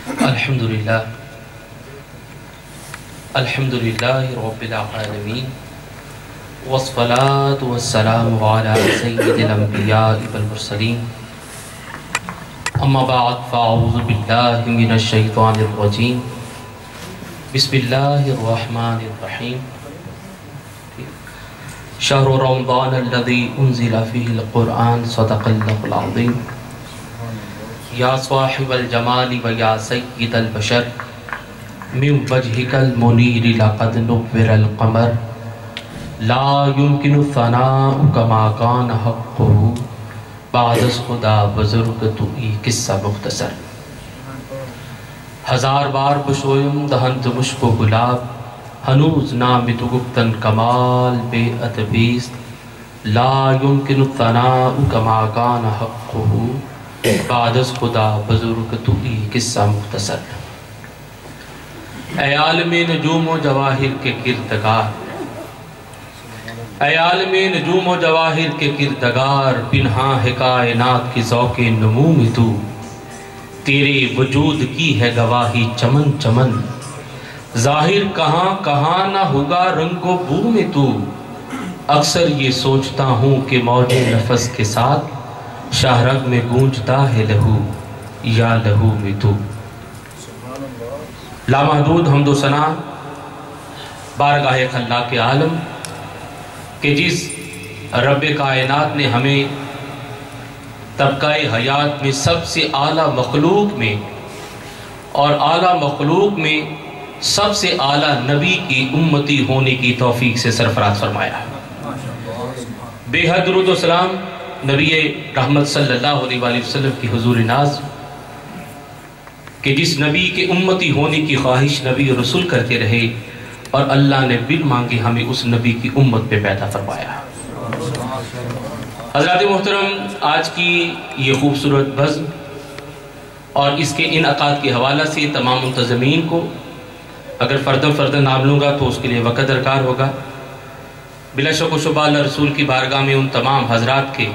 الحمدللہ رب العالمین والصلاة والسلام علی سید الانبیاء والمرسلین اما بعد فاعوذ باللہ من الشیطان الرجیم بسم اللہ الرحمن الرحیم شہر رمضان الذی انزل فیہ القرآن صدق اللہ العظیم یا صاحب الجمال و یا سید البشر من وجهك المنیر لقد نور القمر لا يمكن الثناء كما كان حقه بعد از خدا بزرگ تو ای قصہ مختصر ہزار بار بشویم دہنت مشک و گلاب ہنوز نام تو گفتن کمال بے ادبیست لا يمكن الثناء كما كان حقه بعد از خدا بزرگ تو ای قصہ مختصر اے عالم نجوم و جواہر کے کردگار اے عالم نجوم و جواہر کے کردگار پنہاں ہے کائنات کی ذوق نمو میں تو تیرے وجود کی ہے گواہی چمن چمن ظاہر کہاں کہاں نہ ہوگا رنگ و بو میں تو اکثر یہ سوچتا ہوں کہ موج نفس کے ساتھ شاہرگ میں گونجتا ہے لہو یا لہو میں تو لامحدود حمد و ثنا بارگاہ خلاق عالم کہ جس رب کائنات نے ہمیں طبقہ حیات میں سب سے اعلیٰ مخلوق میں اور اعلیٰ مخلوق میں سب سے اعلیٰ نبی کی امتی ہونے کی توفیق سے سرفراز فرمایا بے حد درود و سلام نبی رحمت صلی اللہ علیہ وآلہ وسلم کی حضور ناز کہ جس نبی کے امتی ہونے کی خواہش نبی رسول کرتے رہے اور اللہ نے بن مانگے ہمیں اس نبی کی امت پہ پیدا فرمایا حضرات محترم آج کی یہ خوبصورت بزم اور اس کے انعقاد کے حوالہ سے تمام منتظمین کو اگر فردن فردن نام لوں گا تو اس کے لیے وقت درکار ہوگا بلا شک و شبہ اللہ رسول کی بارگاہ میں ان تمام حضرات کے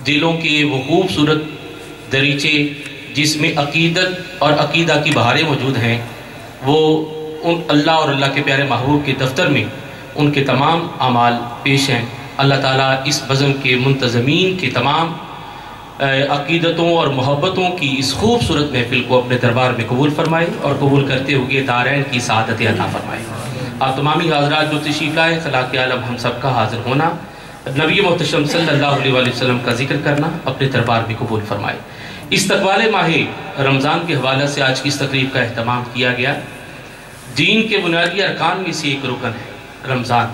دلوں کے وہ خوبصورت دریچے جس میں عقیدت اور عقیدہ کی بہاریں موجود ہیں وہ ان اللہ اور اللہ کے پیارے محبوب کے دفتر میں ان کے تمام اعمال پیش ہیں اللہ تعالیٰ اس بزم کے منتظمین کے تمام عقیدتوں اور محبتوں کی اس خوبصورت محفل کو اپنے دربار میں قبول فرمائے اور قبول کرتے ہوئے دارین کی سعادت عطا فرمائے آپ تمامی حضرات جو تشریف لائے خلاق عالم ہم سب کا حاضر ہونا نبی محتشم صلی اللہ علیہ وسلم کا ذکر کرنا اپنے دربار میں قبول فرمائے استقبال ماہ رمضان کے حوالہ سے آج کی اس تقریب کا اہتمام کیا گیا دین کے بنیادی ارکان میں سے ایک رکن ہے رمضان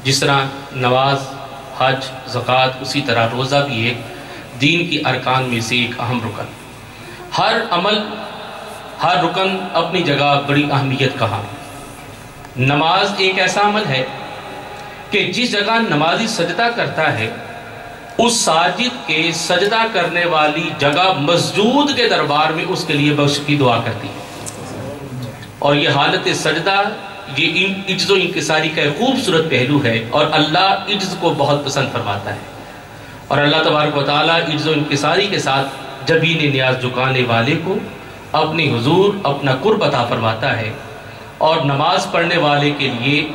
جس طرح نماز حج زکوٰۃ اسی طرح روزہ بھی ایک دین کی ارکان میں سے ایک اہم رکن ہر عمل ہر رکن اپنی جگہ بڑی اہمیت کا حامل نماز ایک ایسا عمل ہے کہ جس جگہ نمازی سجدہ کرتا ہے اس ساجد کے سجدہ کرنے والی جگہ مسجود کے دربار میں اس کے لیے بخش کی دعا کرتی ہے اور یہ حالت سجدہ یہ عجز و انکساری کا ایک خوبصورت پہلو ہے اور اللہ عجز کو بہت پسند فرماتا ہے اور اللہ تبارک و تعالیٰ عجز و انکساری کے ساتھ جبین نیاز جھکانے والے کو اپنی حضور اپنا قرب عطا فرماتا ہے اور نماز پڑھنے والے کے لیے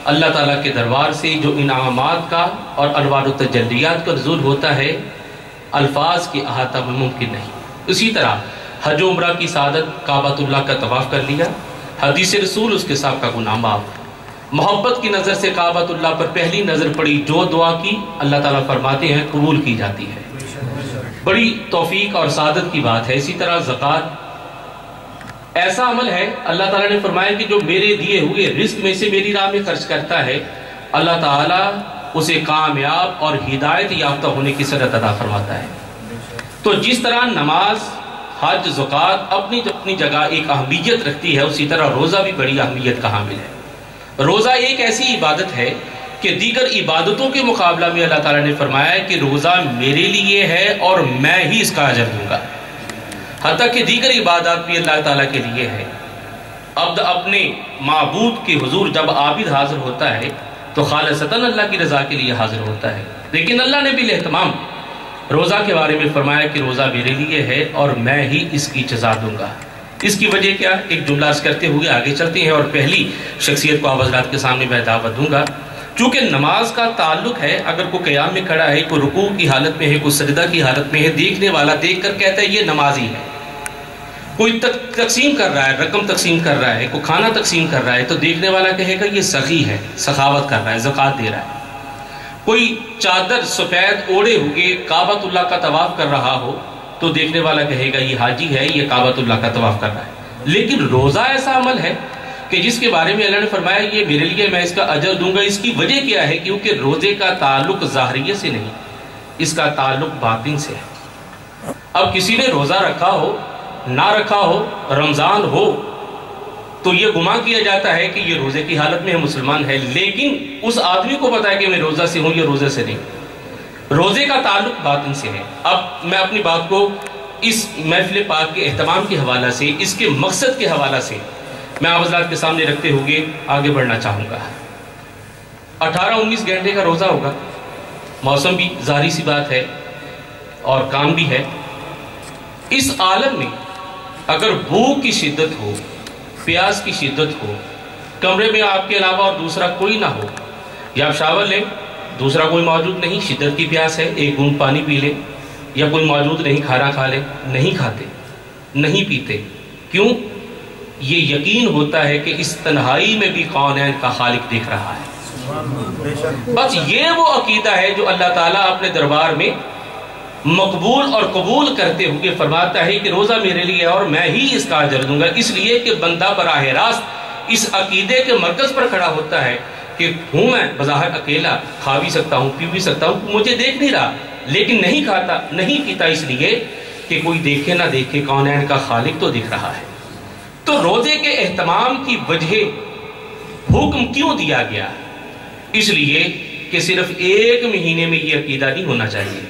اللہ تعالیٰ کے دربار سے جو انعامات کا اور انوار و تجلیات کا نزول ہوتا ہے الفاظ کی احاطہ میں ممکن نہیں اسی طرح حج و عمرہ کی سعادت کعبۃ اللہ کا طواف کر لیا حدیث رسول اس کے ساتھ کا گناہ معاف محبت کی نظر سے کعبۃ اللہ پر پہلی نظر پڑی جو دعا کی اللہ تعالیٰ فرماتے ہیں قبول کی جاتی ہے بڑی توفیق اور سعادت کی بات ہے اسی طرح زکوٰۃ ایسا عمل ہے اللہ تعالیٰ نے فرمایا کہ جو میرے دیے ہوئے رزق میں سے میری راہ میں خرچ کرتا ہے اللہ تعالیٰ اسے کامیاب اور ہدایت یافتہ ہونے کی سعادت عطا فرماتا ہے تو جس طرح نماز حج زکوٰۃ اپنی جگہ ایک اہمیت رکھتی ہے اسی طرح روزہ بھی بڑی اہمیت کا حامل ہے روزہ ایک ایسی عبادت ہے کہ دیگر عبادتوں کے مقابلہ میں اللہ تعالیٰ نے فرمایا کہ روزہ میرے لیے ہے اور میں ہی اس کا اجر دوں گا حتیٰ کہ دیگر عبادات بھی اللہ تعالیٰ کے لیے ہے عبد اپنے معبود کے حضور جب عابد حاضر ہوتا ہے تو خالصتاً اللہ کی رضا کے لیے حاضر ہوتا ہے لیکن اللہ نے بھی اہتمام روزہ کے بارے میں فرمایا کہ روزہ میرے لیے ہے اور میں ہی اس کی جزا دوں گا۔ اس کی وجہ کیا؟ ایک جملہ عرض کرتے ہوئے آگے چلتے ہیں، اور پہلی شخصیت کو آپ حضرات کے سامنے میں دعوت دوں گا۔ چونکہ نماز کا تعلق ہے، اگر کوئی قیام میں کھڑا ہے، کوئی رکوع کی حالت میں ہے، کوئی سجدہ کی حالت میں ہے، دیکھنے والا دیکھ کر کہتا ہے یہ نمازی ہے۔ کوئی تقسیم کر رہا ہے، رقم تقسیم کر رہا ہے، کوئی کھانا تقسیم کر رہا ہے، تو دیکھنے والا کہے گا یہ سخی ہے، سخاوت کر رہا ہے، زکوٰۃ دے رہا ہے۔ کوئی چادر سفید اوڑے ہوئے کعبۃ اللہ کا طواف کر رہا ہو تو دیکھنے والا کہے گا یہ حاجی ہے، یہ کعبۃ اللہ کا طواف کر رہا ہے۔ لیکن روزہ ایسا عمل ہے کہ جس کے بارے میں اللہ نے فرمایا یہ میرے لیے، میں اس کا اجر دوں گا۔ اس کی وجہ کیا ہے؟ کیونکہ روزے کا تعلق ظاہریہ سے نہیں، اس کا تعلق باطن سے ہے۔ اب کسی نے روزہ رکھا ہو، نہ رکھا ہو، رمضان ہو، تو یہ گمان کیا جاتا ہے کہ یہ روزے کی حالت میں ہے، مسلمان ہے، لیکن اس آدمی کو پتا ہے کہ میں روزہ سے ہوں، یہ روزے سے نہیں۔ روزے کا تعلق باطن سے ہے۔ اب میں اپنی بات کو اس محفل پاک کے اہتمام کے حوالہ سے، اس کے مقصد کے حوالہ سے میں آپ حضرات کے سامنے رکھتے ہوئے آگے بڑھنا چاہوں گا۔ 18-19 گھنٹے کا روزہ ہوگا، موسم بھی ظاہری سی بات ہے اور کام بھی ہے۔ اس عالم میں اگر بھوک کی شدت ہو، پیاس کی شدت ہو، کمرے میں آپ کے علاوہ اور دوسرا کوئی نہ ہو، یا آپ شاور لیں، دوسرا کوئی موجود نہیں، شدت کی پیاس ہے، ایک گھونٹ پانی پی لیں، یا کوئی موجود نہیں، کھانا کھا لیں، نہیں کھاتے، نہیں پیتے۔ کیوں؟ یہ یقین ہوتا ہے کہ اس تنہائی میں بھی کونین کا خالق دیکھ رہا ہے۔ بس یہ وہ عقیدہ ہے جو اللہ تعالیٰ اپنے دربار میں مقبول اور قبول کرتے ہوئے فرماتا ہے کہ روزہ میرے لیے اور میں ہی اس کا اجر دوں گا، اس لیے کہ بندہ براہ راست اس عقیدے کے مرکز پر کھڑا ہوتا ہے کہ ہوں میں بظاہر اکیلا، کھا بھی سکتا ہوں، پی بھی سکتا ہوں، مجھے دیکھ نہیں رہا، لیکن نہیں کھاتا، نہیں پیتا، اس لیے کہ کوئی دیکھے نہ دیکھے، کونین کا خالق تو دیکھ رہا ہے۔ تو روزے کے اہتمام کی وجہ حکم کیوں دیا گیا؟ اس لیے کہ صرف ایک مہینے میں یہ عقیدہ نہیں ہونا چاہیے،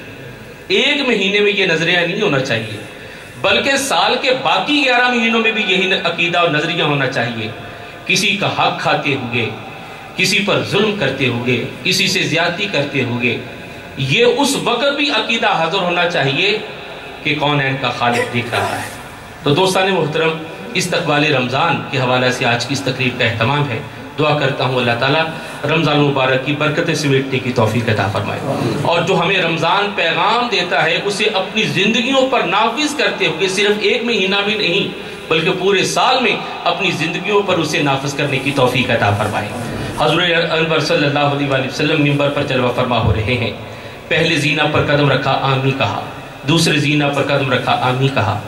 ایک مہینے میں یہ نظریہ نہیں ہونا چاہیے، بلکہ سال کے باقی 11 مہینوں میں بھی یہی عقیدہ اور نظریہ ہونا چاہیے۔ کسی کا حق کھاتے ہوئے، کسی پر ظلم کرتے ہوئے، کسی سے زیادتی کرتے ہوئے، یہ اس وقت بھی عقیدہ حاضر ہونا چاہیے کہ کونین کا خالق دیکھ رہا ہے۔ تو دوستان محترم، استقبال رمضان کے حوالے سے آج کی اس تقریب کا اہتمام ہے۔ دعا کرتا ہوں اللہ تعالیٰ رمضان مبارک کی برکتیں سمیٹنے کی توفیق عطا فرمائے، اور جو ہمیں رمضان پیغام دیتا ہے اسے اپنی زندگیوں پر نافذ کرتے ہوئے صرف ایک مہینہ بھی نہیں بلکہ پورے سال میں اپنی زندگیوں پر اسے نافذ کرنے کی توفیق عطا فرمائے۔ حضور انور صلی اللہ علیہ وآلہ وسلم منبر پر جلوہ فرما ہو رہے ہیں۔ پہلے زینہ پر قدم رکھا، آمین کہا، دوسرے زینہ پر قدم رکھا، آمین کہا،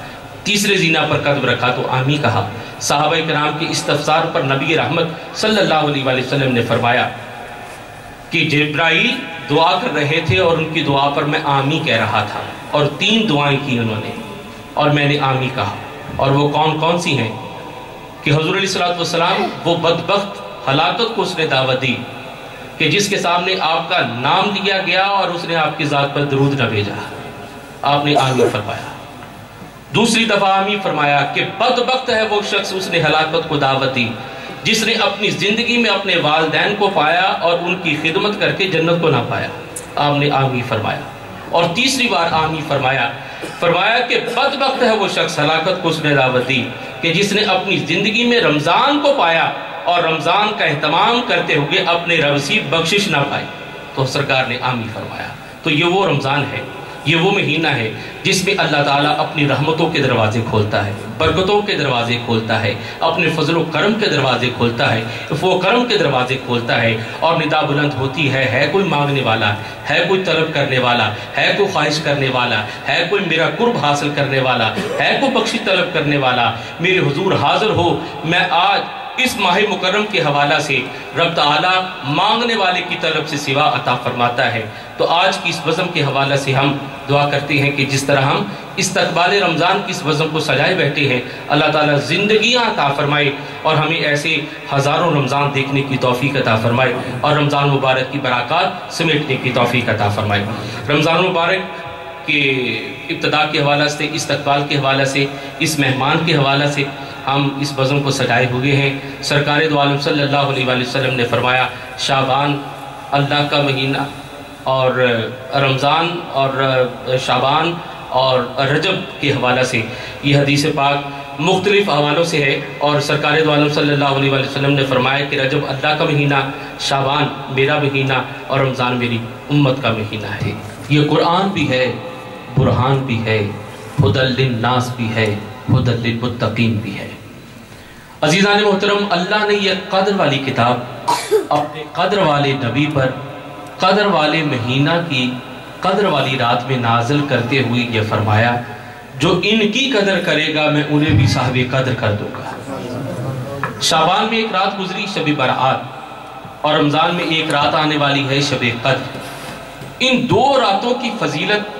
تیسرے زینہ پر قدم رکھا تو آمین کہا۔ صحابہ کرام کے استفسار پر نبی رحمت صلی اللہ علیہ وآلہ وسلم نے فرمایا کہ جبرائیل دعا کر رہے تھے اور ان کی دعا پر میں آمین کہہ رہا تھا، اور 3 دعائیں کی انہوں نے اور میں نے آمین کہا۔ اور وہ کون کون سی ہیں؟ کہ حضور علیہ السلام وہ بدبخت ہلاکت کو اس نے دعوت دی کہ جس کے سامنے آپ کا نام لیا گیا اور اس نے آپ کی ذات پر درود نہ بھیجا، آپ نے آمین فرمایا۔ دوسری دفعہ آمین فرمایا کہ بدبخت ہے وہ شخص، اس نے ہلاکت کو دعوت دی جس نے اپنی زندگی میں اپنے والدین کو پایا اور ان کی خدمت کر کے جنت کو نہ پایا، آپ نے آمین فرمایا۔ اور تیسری بار آمین فرمایا کہ بدبخت ہے وہ شخص، ہلاکت کو اس نے دعوت دی کہ جس نے اپنی زندگی میں رمضان کو پایا اور رمضان کا اہتمام کرتے ہوئے اپنے رب سے بخشش نہ پائی، تو سرکار نے آمین فرمایا۔ تو یہ وہ رمضان ہے، یہ وہ مہینہ ہے جس میں اللہ تعالیٰ اپنی رحمتوں کے دروازے کھولتا ہے، برکتوں کے دروازے کھولتا ہے، اپنے فضل و کرم کے دروازے کھولتا ہے، وہ کرم کے دروازے کھولتا ہے، اور ندا بلند ہوتی ہے کوئی مانگنے والا، ہے کوئی طلب کرنے والا، ہے کوئی خواہش کرنے والا، ہے کوئی میرا قرب حاصل کرنے والا، ہے کوئی بخشش طلب کرنے والا، میرے حضور حاضر ہو۔ میں آج اس ماہ مکرم کے حوالہ سے رب تعالیٰ مانگنے والے کی طرف سے سوا عطا فرماتا ہے۔ تو آج کی اس بزم کے حوالہ سے ہم دعا کرتے ہیں کہ جس طرح ہم استقبال رمضان کی اس بزم کو سجائے بیٹھے ہیں، اللہ تعالیٰ زندگیاں عطا فرمائے اور ہمیں ایسے ہزاروں رمضان دیکھنے کی توفیق عطا فرمائے، اور رمضان مبارک کی برکات سمیٹنے کی توفیق عطا فرمائے۔ رمضان مبارک کے ابتدا کے حوالہ سے، استقبال کے حوالہ سے، اس مہمان کے حوالہ سے ہم اس بزم کو سجائے ہوئے ہیں۔ سرکار دو عالم صلی اللہ علیہ وآلہ وسلم نے فرمایا شعبان اللہ کا مہینہ اور رمضان اور شعبان اور رجب کے حوالہ سے یہ حدیث پاک مختلف حوالوں سے ہے، اور سرکار دو عالم صلی اللہ علیہ وسلم نے فرمایا کہ رجب اللہ کا مہینہ، شعبان میرا مہینہ، اور رمضان میری امت کا مہینہ ہے۔ یہ قرآن بھی ہے، برہان بھی ہے، ہدی للناس بھی ہے، ہدی للمتقین بھی ہے۔ عزیزان محترم، اللہ نے یہ قدر والی کتاب اپنے قدر والے نبی پر قدر والے مہینہ کی قدر والی رات میں نازل کرتے ہوئے یہ فرمایا، جو ان کی قدر کرے گا میں انہیں بھی صاحب قدر کر دوں گا۔ شعبان میں ایک رات گزری شب برات، اور رمضان میں ایک رات آنے والی ہے شب قدر۔ ان دو راتوں کی فضیلت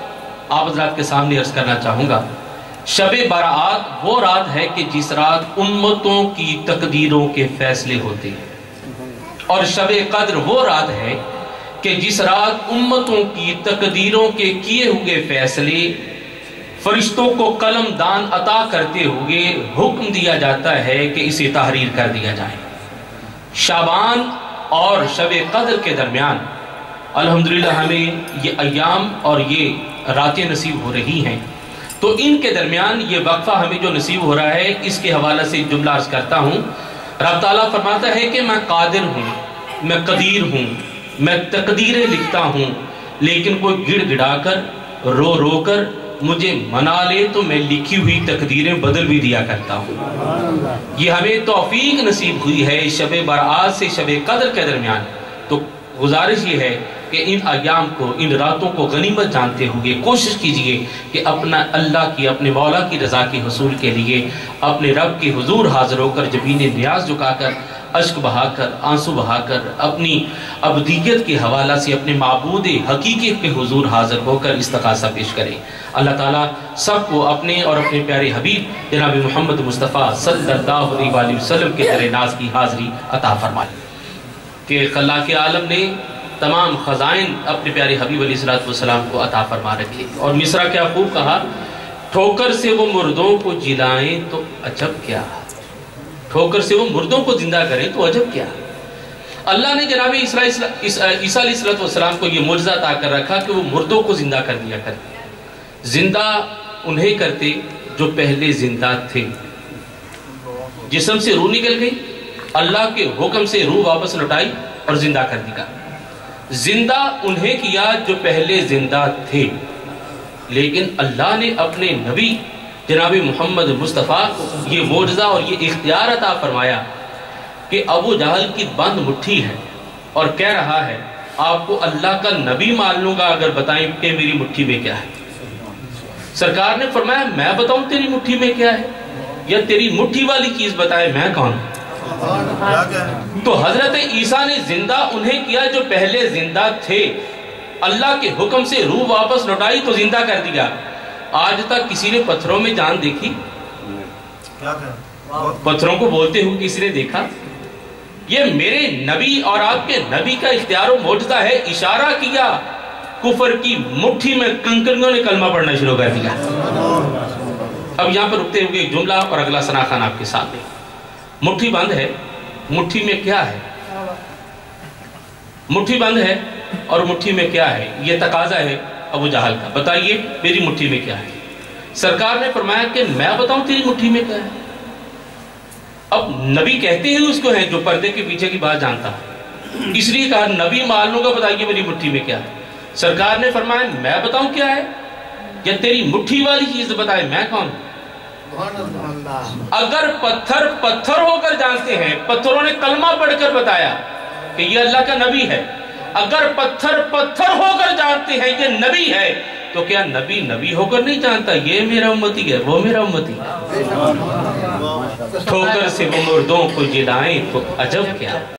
آپ حضرات کے سامنے عرض کرنا چاہوں گا۔ شب برات وہ رات ہے کہ جس رات امتوں کی تقدیروں کے فیصلے ہوتے ہیں، اور شب قدر وہ رات ہے کہ جس رات امتوں کی تقدیروں کے کیے ہوئے فیصلے فرشتوں کو قلم دان عطا کرتے ہوئے حکم دیا جاتا ہے کہ اسے تحریر کر دیا جائے۔ شعبان اور شب قدر کے درمیان الحمدللہ ہمیں یہ ایام اور یہ راتیں نصیب ہو رہی ہیں، تو ان کے درمیان یہ وقفہ ہمیں جو نصیب ہو رہا ہے، اس کے حوالے سے جملہ عرض کرتا ہوں۔ رب تعالیٰ فرماتا ہے کہ میں قادر ہوں، میں قدیر ہوں، میں تقدیریں لکھتا ہوں، لیکن کوئی گڑ گڑا کر رو رو کر مجھے منا لے تو میں لکھی ہوئی تقدیریں بدل بھی دیا کرتا ہوں۔ یہ ہمیں توفیق نصیب ہوئی ہے شب برات سے شب قدر کے درمیان، تو گزارش یہ ہے کہ ان ایام کو، ان راتوں کو غنیمت جانتے ہوئے کوشش کیجئے کہ اپنا اللہ کی، اپنے مولا کی رضا کے حصول کے لیے اپنے رب کے حضور حاضر ہو کر جبین نیاز جھکا کر، اشک بہا کر، آنسو بہا کر اپنی ابدیت کے حوالہ سے اپنے معبود حقیقی کے حضور حاضر ہو کر استغاثہ پیش کریں۔ اللہ تعالیٰ سب کو اپنے اور اپنے پیارے حبیب جناب محمد مصطفیٰ صلی اللہ علیہ وآلہ وسلم کے در ناز کی حاضری عطا فرمائے، کہ خلاق عالم نے تمام خزائن اپنے پیارے حبیب علیہ السلام کو عطا فرما رکھے۔ اور مصرع کیا خوب کہا، ٹھوکر سے وہ مردوں کو جلائیں تو عجب کیا، ٹھوکر سے وہ مردوں کو زندہ کریں تو عجب کیا۔ اللہ نے جناب عیسیٰ علیہ السلام کو یہ معجزہ عطا کر رکھا کہ وہ مردوں کو زندہ کر دیا کرتے۔ زندہ انہیں کرتے جو پہلے زندہ تھے، جسم سے روح نکل گئی، اللہ کے حکم سے روح واپس لوٹائی اور زندہ کر دیا۔ زندہ انہیں کیا جو پہلے زندہ تھے، لیکن اللہ نے اپنے نبی جناب محمد مصطفیٰ کو یہ معجزہ اور یہ اختیار عطا فرمایا کہ ابو جہل کی بند مٹھی ہے اور کہہ رہا ہے آپ کو اللہ کا نبی مان لوں گا اگر بتائیں کہ میری مٹھی میں کیا ہے۔ سرکار نے فرمایا میں بتاؤں تیری مٹھی میں کیا ہے، یا تیری مٹھی والی چیز بتائے میں کون ہوں۔ تو حضرت عیسیٰ نے زندہ انہیں کیا جو پہلے زندہ تھے، اللہ کے حکم سے روح واپس لوٹائی تو زندہ کر دیا۔ آج تک کسی نے پتھروں میں جان دیکھی؟ پتھروں کو بولتے ہوئے کسی نے دیکھا؟ یہ میرے نبی اور آپ کے نبی کا اختیار و معجزہ ہے۔ اشارہ کیا، کفر کی مٹھی میں کنکریوں نے کلمہ پڑھنا شروع کر دیا۔ اب یہاں پر رکتے ہوئے ایک جملہ اور اگلا ثنا خوان آپ کے سامنے۔ مٹھی بند ہے، مٹھی میں کیا ہے؟ مٹھی بند ہے اور مٹھی میں کیا ہے؟ یہ تقاضا ہے ابو جہل کا، بتائیے میری مٹھی میں کیا ہے؟ سرکار نے فرمایا کہ میں بتاؤں تیری مٹھی میں کیا ہے؟ اب نبی کہتے ہیں اس کو ہے جو پردے کے پیچھے کی بات جانتا ہے، اس لیے کہا نبی مان لوں گا بتائیے میری مٹھی میں کیا ہے۔ سرکار نے فرمایا میں بتاؤں کیا ہے، یا تیری مٹھی والی چیز بتائے میں کون ہوں؟ اگر پتھر پتھر ہو کر جانتے ہیں، پتھروں نے کلمہ پڑھ کر بتایا کہ یہ اللہ کا نبی ہے، اگر پتھر پتھر ہو کر جانتے ہیں یہ نبی ہے، تو کیا نبی نبی ہو کر نہیں جانتا یہ میرا امتی ہے وہ میرا امتی ہے؟ ٹھوکر سے وہ مردوں کو جلائیں تو عجب کیا۔